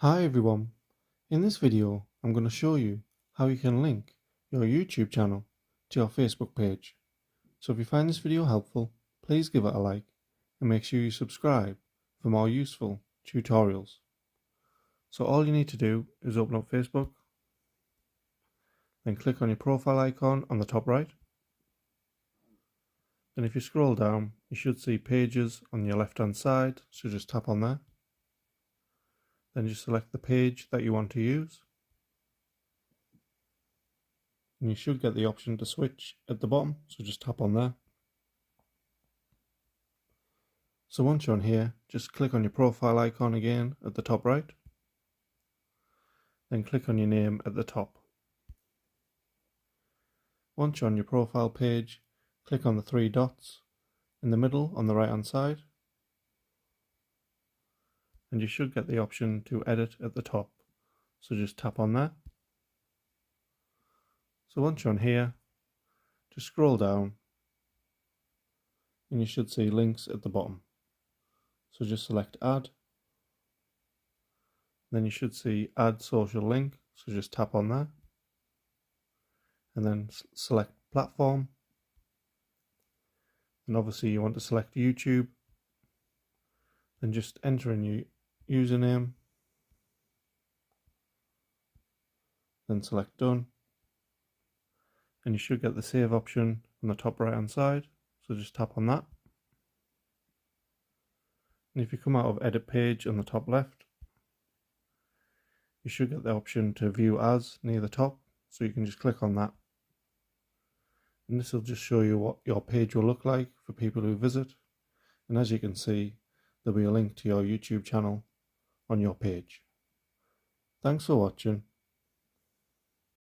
Hi everyone, in this video I'm going to show you how you can link your YouTube channel to your Facebook page. So if you find this video helpful, please give it a like and make sure you subscribe for more useful tutorials. So all you need to do is open up Facebook, then click on your profile icon on the top right. Then if you scroll down, you should see pages on your left hand side, so just tap on there. Then just select the page that you want to use. And you should get the option to switch at the bottom, so just tap on there. So once you're on here, just click on your profile icon again at the top right. Then click on your name at the top. Once you're on your profile page, click on the three dots in the middle on the right hand side. And you should get the option to edit at the top, so just tap on there. So once you're on here, just scroll down and you should see links at the bottom. So just select add. Then you should see add social link, so just tap on there. And then select platform. And obviously you want to select YouTube. Then just enter in your username. Then select done. And you should get the save option on the top right hand side, so just tap on that. And if you come out of edit page on the top left, you should get the option to view as near the top, so you can just click on that. And this will just show you what your page will look like for people who visit. And as you can see, there'll be a link to your YouTube channel on your page. Thanks for watching.